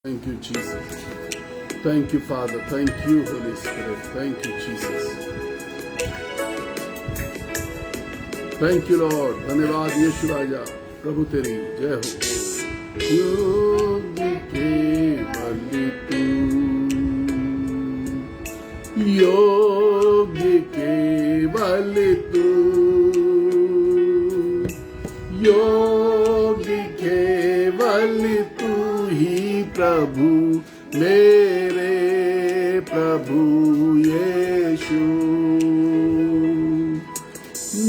Thank you, Jesus. Thank you, Father. Thank you, Holy Spirit. Thank you, Jesus. Thank you, Lord. धन्यवाद यीशु राजा, प्रभु तेरी जय हो। योग्य केवल तू, योग्य केवल तू, योग्य केवल तू ही प्रभु, मेरे प्रभु यीशु।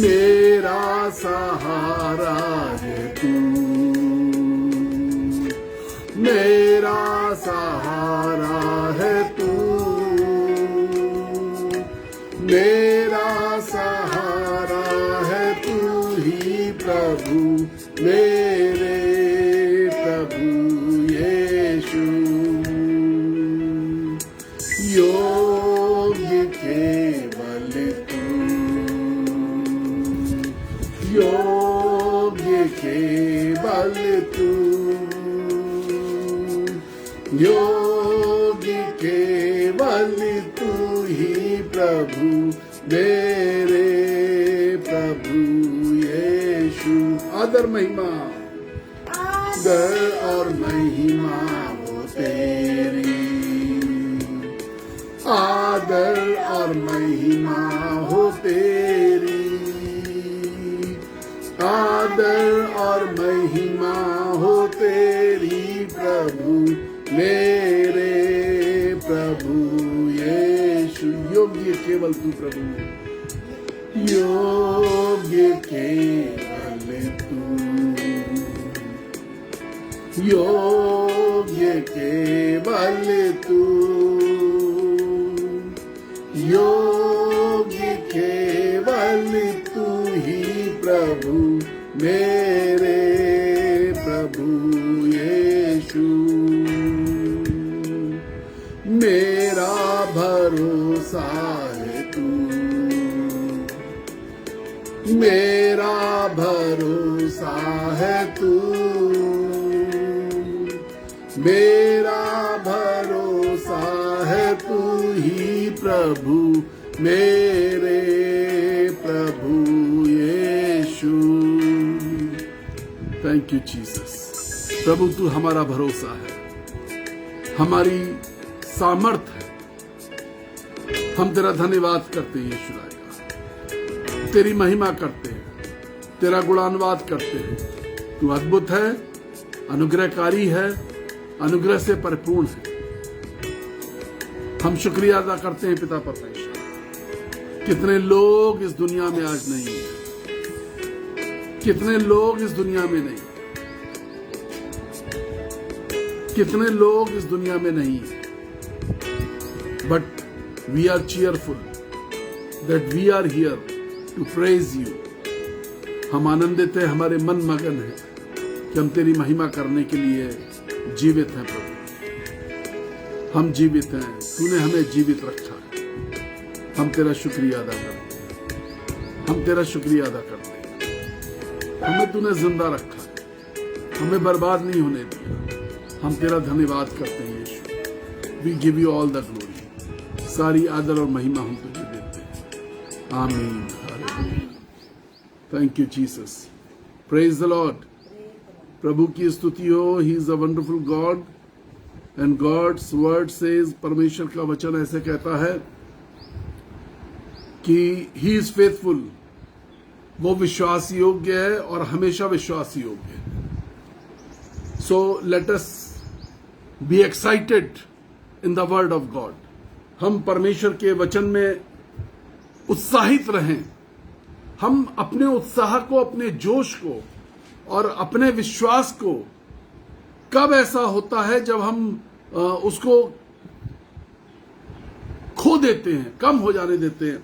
मेरा सहारा है तू, मेरा सहारा है तू, मेरा सहारा है तू ही प्रभु, मेरे प्रभु यीशु। योग्य केवल तू, योग्य केवल तू, योग्य केवल तू ही प्रभु, मेरे प्रभु यीशु। आदर महिमा, आदर और महिमा हो तेरी, आदर और महिमा हो तेरी, आदर और महिमा हो तेरी प्रभु, मेरे प्रभु यीशु। योग्य केवल तू प्रभु, योग्य केवल तू, योग्य केवल तू, योग्य केवल तू ही प्रभु, मेरे प्रभु यीशु। मेरा भरोसा है तू, मेरा भरोसा है तू, मेरा भरोसा है तू ही प्रभु, मेरे प्रभु यीशु। Thank you Jesus. प्रभु तू हमारा भरोसा है, हमारी सामर्थ है। हम तेरा धन्यवाद करते हैं यीशु राजा, तेरी महिमा करते हैं, तेरा गुणानुवाद करते हैं। तू अद्भुत है, अनुग्रहकारी है, अनुग्रह से परिपूर्ण है। हम शुक्रिया अदा करते हैं पिता परमेश्वर। कितने लोग इस दुनिया में आज नहीं है, कितने लोग इस दुनिया में नहीं, कितने लोग इस दुनिया में नहीं है, but we are cheerful that we are here to praise you. हम आनंदित हैं, हमारे मन मगन है कि हम तेरी महिमा करने के लिए जीवित हैं प्रभु। हम जीवित हैं, तूने हमें जीवित रखा है। हम तेरा शुक्रिया अदा करते हैं, हम तेरा शुक्रिया अदा करते हैं। हमें तूने जिंदा रखा है, हमें बर्बाद नहीं होने दिया। हम तेरा धन्यवाद करते हैं यीशु। We give you all the glory. सारी आदर और महिमा हम तुझे देते हैं। आमीन। Thank you Jesus. Praise the Lord. प्रभु की स्तुति हो। He is a wonderful God and God's word says, परमेश्वर का वचन ऐसे कहता है कि ही इज फेथफुल। वो विश्वास योग्य है और हमेशा विश्वास योग्य है। So let us be excited in the word of God. हम परमेश्वर के वचन में उत्साहित रहें। हम अपने उत्साह को, अपने जोश को और अपने विश्वास को, कब ऐसा होता है जब हम उसको खो देते हैं, कम हो जाने देते हैं।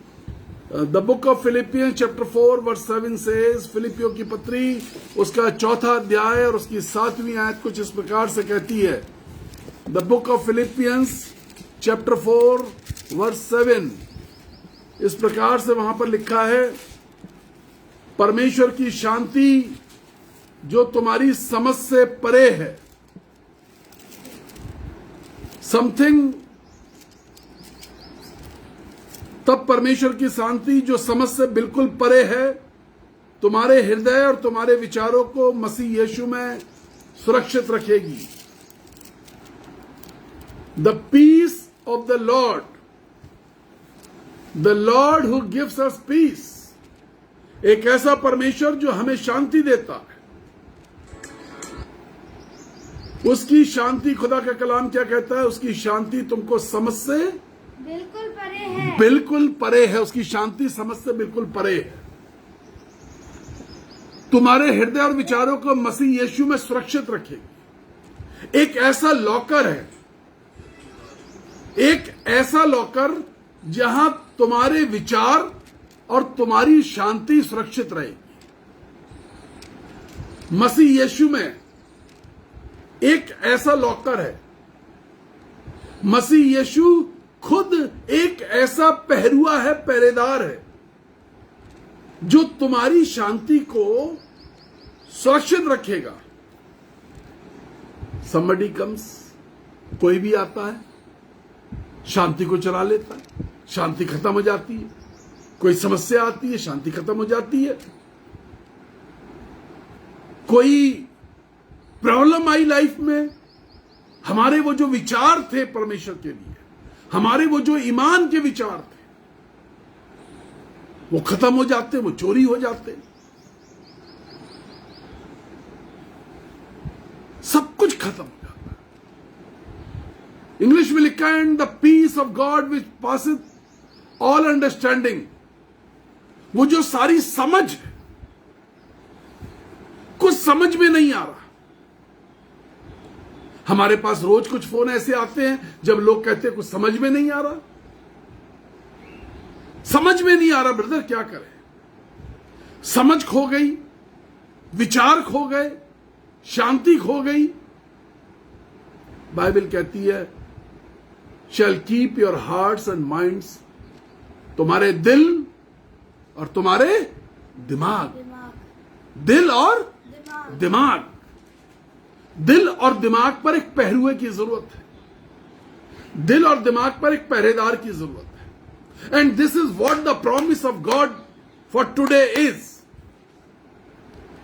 The book of Philippians chapter 4 verse 7 says, फिलिपियों की पत्री उसका 4था अध्याय और उसकी 7वीं आयत कुछ इस प्रकार से कहती है। The book of Philippians chapter 4 verse 7 इस प्रकार से वहां पर लिखा है, परमेश्वर की शांति जो तुम्हारी समझ से परे है समथिंग, तब परमेश्वर की शांति जो समझ से बिल्कुल परे है तुम्हारे हृदय और तुम्हारे विचारों को मसीह यीशु में सुरक्षित रखेगी। The peace of the Lord who gives us peace, एक ऐसा परमेश्वर जो हमें शांति देता है। उसकी शांति, खुदा का कलाम क्या कहता है? उसकी शांति तुमको समझ से बिल्कुल परे है। बिल्कुल परे है। उसकी शांति समझ से बिल्कुल परे है। तुम्हारे हृदय और विचारों को मसीह यीशु में सुरक्षित रखेगी। एक ऐसा लॉकर है, एक ऐसा लॉकर जहां तुम्हारे विचार और तुम्हारी शांति सुरक्षित रहेगी। मसीह यीशु में एक ऐसा लॉकर है। मसीह यीशु खुद एक ऐसा पहरुआ है, पहरेदार है, जो तुम्हारी शांति को सुरक्षित रखेगा। somebody comes, कोई भी आता है, शांति को चला लेता है, शांति खत्म हो जाती है। कोई समस्या आती है, शांति खत्म हो जाती है। कोई प्रॉब्लम आई लाइफ में, हमारे वो जो विचार थे परमेश्वर के लिए, हमारे वो जो ईमान के विचार थे, वो खत्म हो जाते, वो चोरी हो जाते। सब कुछ खत्म हो जाता है। इंग्लिश में लिखा है, and the peace of God which passeth all understanding, वो जो सारी समझ है, कुछ समझ में नहीं आ रहा। हमारे पास रोज कुछ फोन ऐसे आते हैं जब लोग कहते हैं कुछ समझ में नहीं आ रहा, समझ में नहीं आ रहा ब्रदर, क्या करें? समझ खो गई, विचार खो गए, शांति खो गई। बाइबल कहती है, shall keep your hearts and minds, तुम्हारे दिल और तुम्हारे दिमाग, दिल और दिमाग, दिल और दिमाग पर एक पहरुए की जरूरत है। दिल और दिमाग पर एक पहरेदार की जरूरत है। And this is what the promise of God for today is.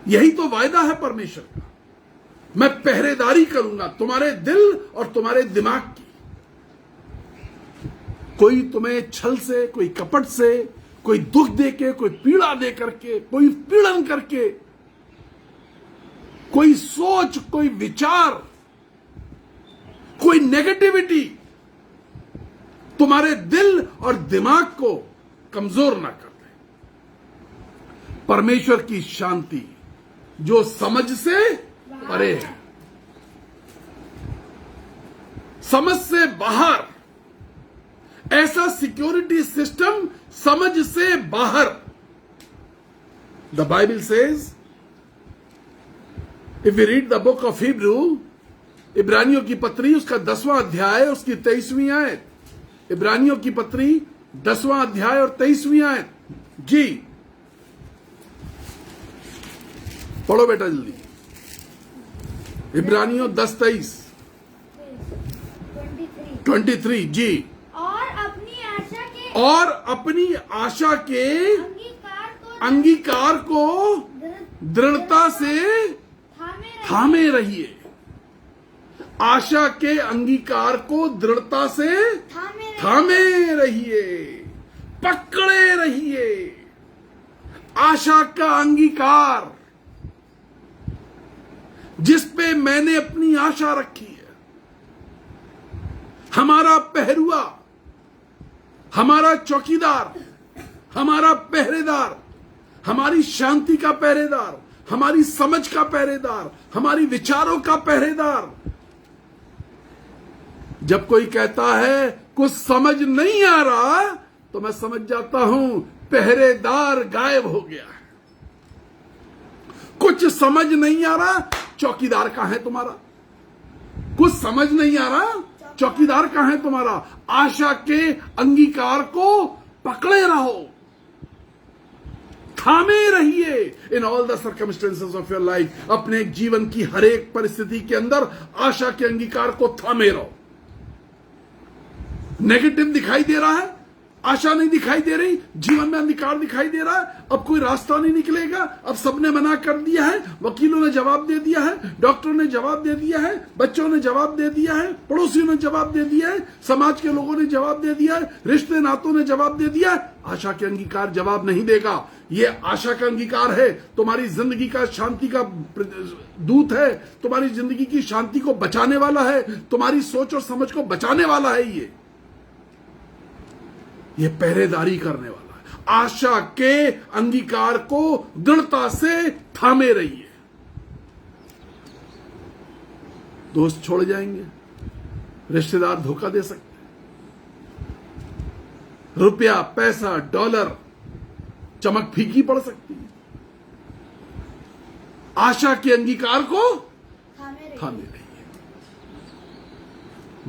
यही तो वायदा है परमेश्वर का, मैं पहरेदारी करूंगा तुम्हारे दिल और तुम्हारे दिमाग की। कोई तुम्हें छल से, कोई कपट से, कोई दुख देके, कोई पीड़ा दे करके, कोई पीड़न करके, कोई सोच, कोई विचार, कोई नेगेटिविटी तुम्हारे दिल और दिमाग को कमजोर ना कर दे। परमेश्वर की शांति जो समझ से परे है, समझ से बाहर, ऐसा सिक्योरिटी सिस्टम समझ से बाहर। The Bible says, if you read the book of Hebrew, इब्रानियों की पत्री उसका 10वां अध्याय, उसकी 23वीं आयत। इब्रानियों की पत्री 10वां अध्याय और 23वीं आयत। जी पढ़ो बेटा जल्दी। इब्रानियों 10:23 23 जी। और अपनी आशा के अंगीकार को दृढ़ता से थामे रहिए। आशा के अंगीकार को दृढ़ता से थामे रहिए, पकड़े रहिए। आशा का अंगीकार जिस पे मैंने अपनी आशा रखी है, हमारा पहरुआ, हमारा चौकीदार, हमारा पहरेदार, हमारी शांति का पहरेदार, हमारी समझ का पहरेदार, हमारी विचारों का पहरेदार। जब कोई कहता है कुछ समझ नहीं आ रहा, तो मैं समझ जाता हूं पहरेदार गायब हो गया है। कुछ समझ नहीं आ रहा, चौकीदार कहां है तुम्हारा? कुछ समझ नहीं आ रहा, चौकीदार कहां है तुम्हारा? आशा के अंगीकार को पकड़े रहो, थामे रहिए। In all the circumstances of your life, अपने जीवन की हर एक परिस्थिति के अंदर आशा के अंगीकार को थामे रहो। नेगेटिव दिखाई दे रहा है, आशा नहीं दिखाई दे रही, जीवन में अंधकार दिखाई दे रहा है, अब कोई रास्ता नहीं निकलेगा, अब सबने मना कर दिया है, वकीलों ने जवाब दे दिया है, डॉक्टरों ने जवाब दे दिया है, बच्चों ने जवाब दे दिया है, पड़ोसियों ने जवाब दे दिया है, समाज के लोगों ने जवाब दे दिया है, रिश्ते नातों ने जवाब दे दिया है। आशा के अंगीकार जवाब नहीं देगा। ये आशा का अंगीकार है, तुम्हारी जिंदगी का शांति का दूत है, तुम्हारी जिंदगी की शांति को बचाने वाला है, तुम्हारी सोच और समझ को बचाने वाला है। ये पहरेदारी करने वाला है। आशा के अंगीकार को दृढ़ता से थामे रहिए। दोस्त छोड़ जाएंगे, रिश्तेदार धोखा दे सकते हैं, रुपया, पैसा, डॉलर, चमक फीकी पड़ सकती है। आशा के अंगीकार को थामे रहिए।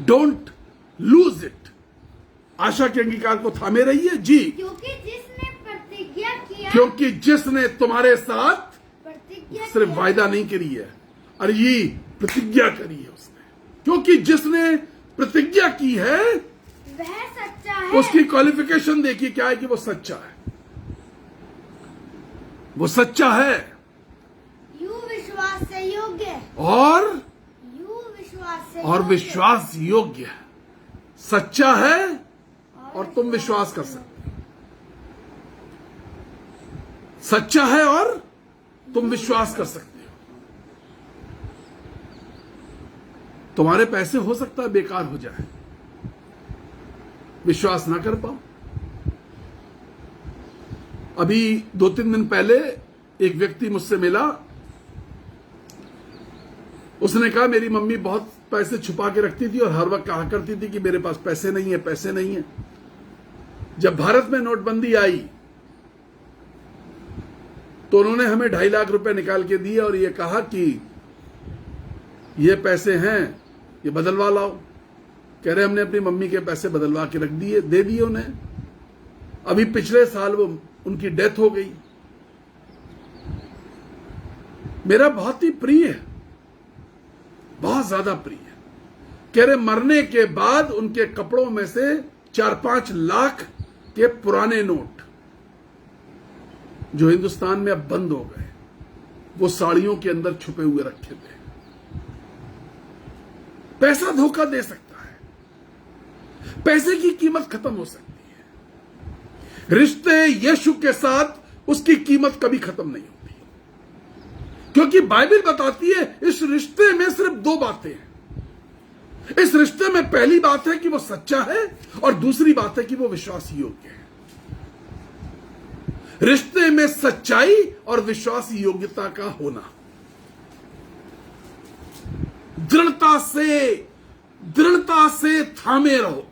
Don't lose it. आशा के अंगीकार को थामे रहिए जी, क्योंकि जिसने तुम्हारे साथ प्रतिज्ञा सिर्फ वायदा नहीं करी है, अरे ये प्रतिज्ञा करी है उसने, क्योंकि जिसने प्रतिज्ञा की है वह सच्चा है। उसकी क्वालिफिकेशन देखिए क्या है कि वो सच्चा है। वो सच्चा है यू विश्वास से योग्य और विश्वास विश्वास योग्य है। सच्चा है और तुम विश्वास कर सकते हो। सच्चा है और तुम विश्वास कर सकते हो। तुम्हारे पैसे हो सकता है बेकार हो जाए, विश्वास ना कर पाओ। अभी 2-3 दिन पहले एक व्यक्ति मुझसे मिला, उसने कहा मेरी मम्मी बहुत पैसे छुपा के रखती थी और हर वक्त कहा करती थी कि मेरे पास पैसे नहीं है, पैसे नहीं है। जब भारत में नोटबंदी आई तो उन्होंने हमें 2.5 लाख रुपए निकाल के दिए और ये कहा कि ये पैसे हैं, ये बदलवा लाओ। कह रहे हमने अपनी मम्मी के पैसे बदलवा के रख दिए, दे दिए उन्हें। अभी पिछले साल वो उनकी डेथ हो गई। मेरा बहुत ही प्रिय है, बहुत ज्यादा प्रिय है। कह रहे मरने के बाद उनके कपड़ों में से 4-5 लाख के पुराने नोट जो हिंदुस्तान में अब बंद हो गए, वो साड़ियों के अंदर छुपे हुए रखे थे। पैसा धोखा दे सकता है, पैसे की कीमत खत्म हो सकती है। रिश्ते यीशु के साथ उसकी कीमत कभी खत्म नहीं होती, क्योंकि बाइबल बताती है इस रिश्ते में सिर्फ 2 बातें हैं। इस रिश्ते में पहली बात है कि वो सच्चा है और दूसरी बात है कि वो विश्वास योग्य है। रिश्ते में सच्चाई और विश्वास योग्यता का होना, दृढ़ता से थामे रहो।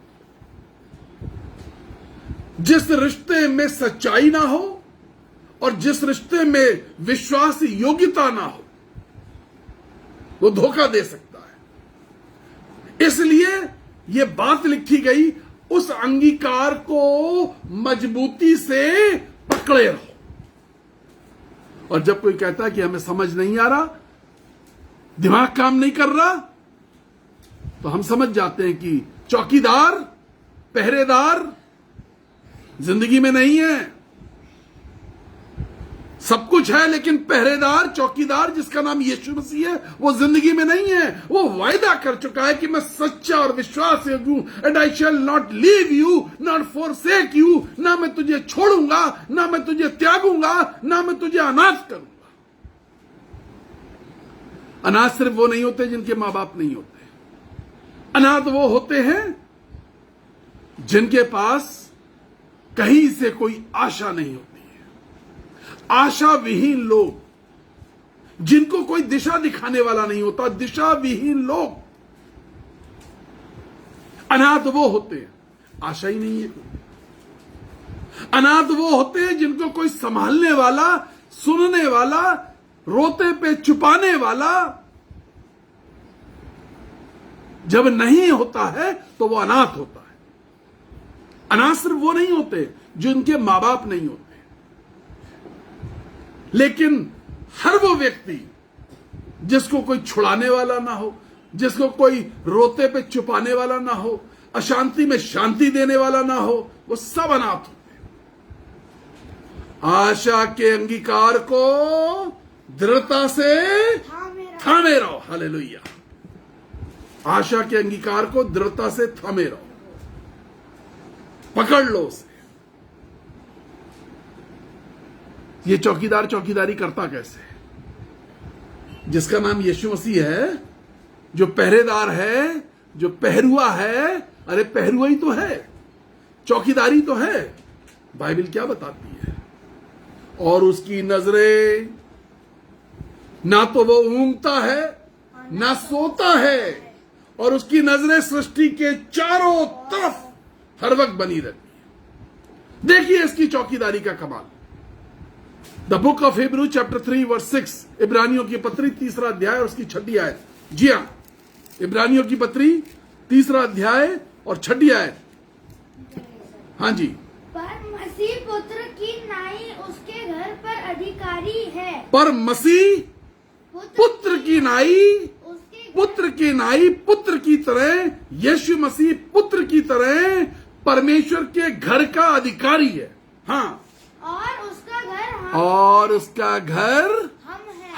जिस रिश्ते में सच्चाई ना हो और जिस रिश्ते में विश्वास योग्यता ना हो, वो धोखा दे सकता है। इसलिए ये बात लिखी गई, उस अंगीकार को मजबूती से पकड़े रहो। और जब कोई कहता है कि हमें समझ नहीं आ रहा, दिमाग काम नहीं कर रहा, तो हम समझ जाते हैं कि चौकीदार, पहरेदार जिंदगी में नहीं है। सब कुछ है लेकिन पहरेदार, चौकीदार जिसका नाम यीशु मसीह है, वो जिंदगी में नहीं है। वो वायदा कर चुका है कि मैं सच्चा और विश्वास योग्य हूं, and I shall not leave you not forsake you. ना मैं तुझे छोड़ूंगा, ना मैं तुझे त्यागूंगा, ना मैं तुझे अनाथ करूंगा। अनाथ सिर्फ वो नहीं होते जिनके मां बाप नहीं होते। अनाथ वो होते हैं जिनके पास कहीं से कोई आशा नहीं होती। आशा विहीन लोग, जिनको कोई दिशा दिखाने वाला नहीं होता, दिशा विहीन लोग अनाथ वो होते हैं, आशा ही नहीं है। अनाथ वो होते हैं जिनको कोई संभालने वाला, सुनने वाला, रोते पे छुपाने वाला जब नहीं होता है तो वो अनाथ होता है। अनाथ सिर्फ वो नहीं होते जो इनके मां बाप नहीं होते, लेकिन हर वो व्यक्ति जिसको कोई छुड़ाने वाला ना हो, जिसको कोई रोते पे छुपाने वाला ना हो, अशांति में शांति देने वाला ना हो, वो सब अनाथ होंगे। आशा के अंगीकार को दृढ़ता से थामे रहो। हालेलुया। आशा के अंगीकार को दृढ़ता से थामे रहो, पकड़ लो उसे। ये चौकीदार चौकीदारी करता कैसे? जिसका नाम यीशु मसीह है, जो पहरेदार है, जो पहरुआ है। अरे पहरुआ ही तो है, चौकीदारी तो है। बाइबल क्या बताती है? और उसकी नजरें, ना तो वो ऊँघता है ना सोता है, और उसकी नजरें सृष्टि के चारों तरफ हर वक्त बनी रहती है। देखिए इसकी चौकीदारी का कमाल। The book of Hebrew chapter 3 verse 6, इब्रानियों की पत्री 3 अध्याय और उसकी 6 आयत। जी हां, इब्रानियों की पत्री 3 अध्याय और 6 आयत। हाँ जी। पर मसीह पुत्र की नाई उसके घर पर अधिकारी है। पर मसीह पुत्र की नाई, पुत्र की नाई, पुत्र की तरह, यीशु मसीह पुत्र की तरह परमेश्वर के घर का अधिकारी है। हाँ, और उसका घर और उसका घर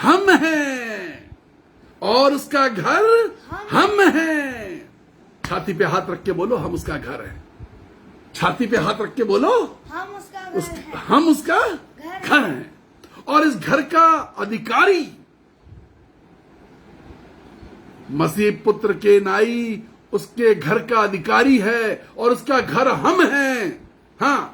हम हैं, और उसका घर हम हैं। छाती पे हाथ रख के बोलो, हम उसका घर है। छाती पे हाथ रख के बोलो, हम उसका घर है। हम उसका घर हैं, और इस घर का अधिकारी मसीह पुत्र के नाई उसके घर का अधिकारी है, और उसका घर हम हैं। हाँ,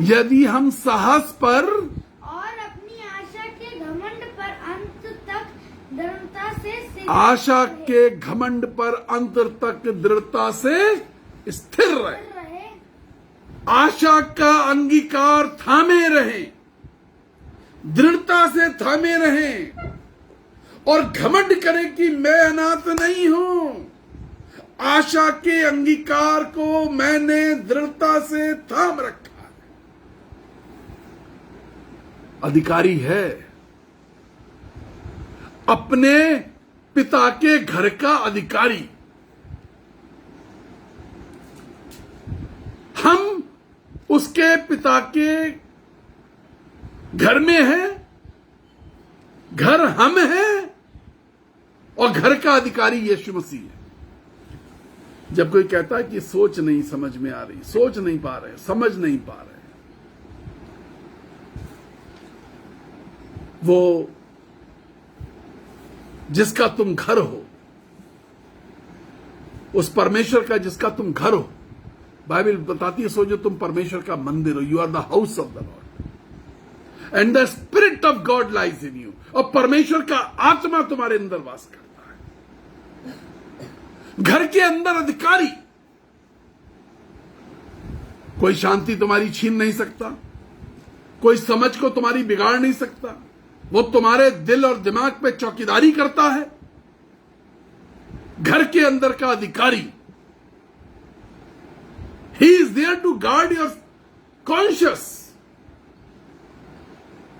यदि हम साहस पर और अपनी आशा के घमंड पर अंत तक दृढ़ता से आशा के घमंड पर अंत तक दृढ़ता से स्थिर रहे, आशा का अंगीकार थामे रहे, दृढ़ता से थामे रहे, और घमंड करें कि मैं अनाथ नहीं हूं। आशा के अंगीकार को मैंने दृढ़ता से थाम रखा। अधिकारी है, अपने पिता के घर का अधिकारी। हम उसके पिता के घर में हैं, घर हम हैं, और घर का अधिकारी यीशु मसीह है। जब कोई कहता है कि सोच नहीं समझ में आ रही, सोच नहीं पा रहे, समझ नहीं पा रहे, वो जिसका तुम घर हो, उस परमेश्वर का जिसका तुम घर हो, बाइबल बताती है, सोचो तुम परमेश्वर का मंदिर हो। You are the house of the Lord and the spirit of God lies in you. और परमेश्वर का आत्मा तुम्हारे अंदर वास करता है। घर के अंदर अधिकारी। कोई शांति तुम्हारी छीन नहीं सकता, कोई समझ को तुम्हारी बिगाड़ नहीं सकता। वो तुम्हारे दिल और दिमाग पे चौकीदारी करता है। घर के अंदर का अधिकारी, he is there to guard your conscious.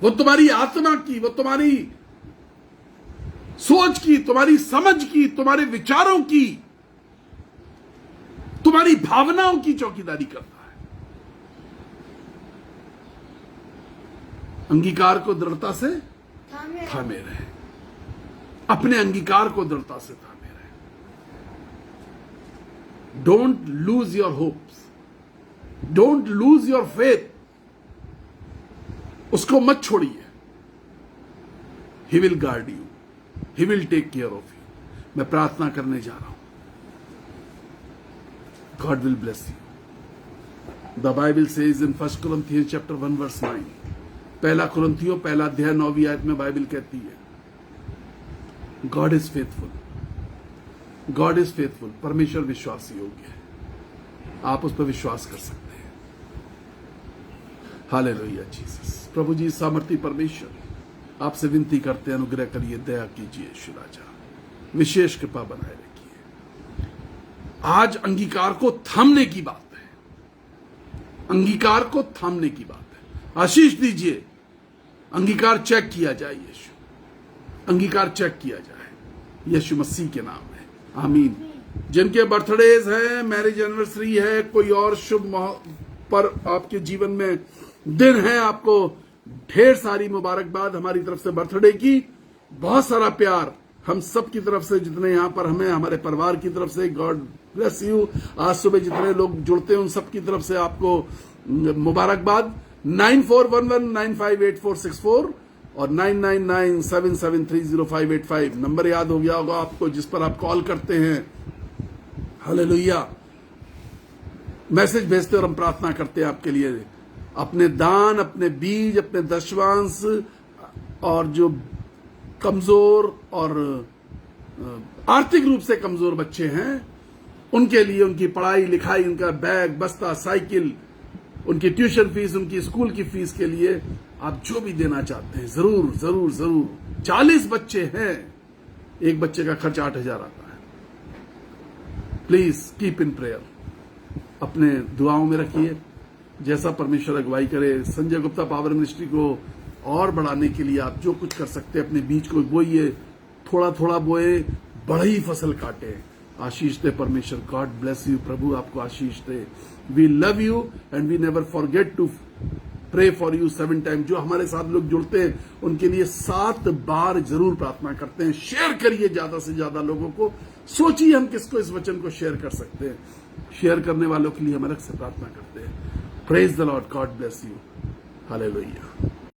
वो तुम्हारी आत्मा की, वो तुम्हारी सोच की, तुम्हारी समझ की, तुम्हारे विचारों की, तुम्हारी भावनाओं की चौकीदारी करता है। अंगीकार को दृढ़ता से थामे रहे, अपने अंगीकार को दृढ़ता से थामे रहे। Don't lose your hopes, don't lose your faith. उसको मत छोड़िए। He will guard you, he will take care of you. मैं प्रार्थना करने जा रहा हूं। God will bless you. The Bible says in 1 Corinthians chapter 1 verse 9, पहला कुरिन्थियों 1 अध्याय 9वीं आयत में बाइबल कहती है, God is faithful, God is faithful. परमेश्वर विश्वास योग्य है। आप उस पर विश्वास कर सकते हैं। Hallelujah Jesus. प्रभु जी, सामर्थी परमेश्वर, आपसे विनती करते हैं, अनुग्रह करिए, दया कीजिए यीशु राजा, विशेष कृपा बनाए रखिए। आज अंगीकार को थामने की बात है, अंगीकार को थामने की बात है। आशीष दीजिए, अंगीकार चेक किया जाए यीशु, अंगीकार चेक किया जाए यीशु मसीह के नाम में। आमीन। जिनके बर्थडेज है, मैरिज एनिवर्सरी है, कोई और शुभ पर आपके जीवन में दिन है, आपको ढेर सारी मुबारकबाद हमारी तरफ से बर्थडे की। बहुत सारा प्यार हम सब की तरफ से, जितने यहां पर हमें, हमारे परिवार की तरफ से। God bless you. आज सुबह जितने लोग जुड़ते हैं उन सब की तरफ से आपको मुबारकबाद। 9411958464 और 9997730585 नंबर याद हो गया होगा आपको, जिस पर आप कॉल करते हैं। हालेलुया। मैसेज भेजते और हम प्रार्थना करते हैं आपके लिए। अपने दान, अपने बीज, अपने दशवांश, और जो कमजोर और आर्थिक रूप से कमजोर बच्चे हैं उनके लिए, उनकी पढ़ाई लिखाई, उनका बैग, बस्ता, साइकिल, उनकी ट्यूशन फीस, उनकी स्कूल की फीस के लिए आप जो भी देना चाहते हैं, जरूर जरूर जरूर। 40 बच्चे हैं, एक बच्चे का खर्च 8,000 आता है। प्लीज कीप इन प्रेयर, अपने दुआओं में रखिए। जैसा परमेश्वर अगुवाई करे, संजय गुप्ता पावर मिनिस्ट्री को और बढ़ाने के लिए आप जो कुछ कर सकते हैं, अपने बीज को बोइए, थोड़ा थोड़ा बोए, बड़ी फसल काटे। आशीष दे परमेश्वर। God bless you. प्रभु आपको आशीष दे। We love you and we never forget to pray for you 7 time. जो हमारे साथ लोग जुड़ते हैं उनके लिए 7 बार जरूर प्रार्थना करते हैं। शेयर करिए ज्यादा से ज्यादा लोगों को। सोचिए हम किसको इस वचन को शेयर कर सकते हैं। शेयर करने वालों के लिए हम अलग से प्रार्थना करते हैं। Praise the Lord. God bless you. Hallelujah.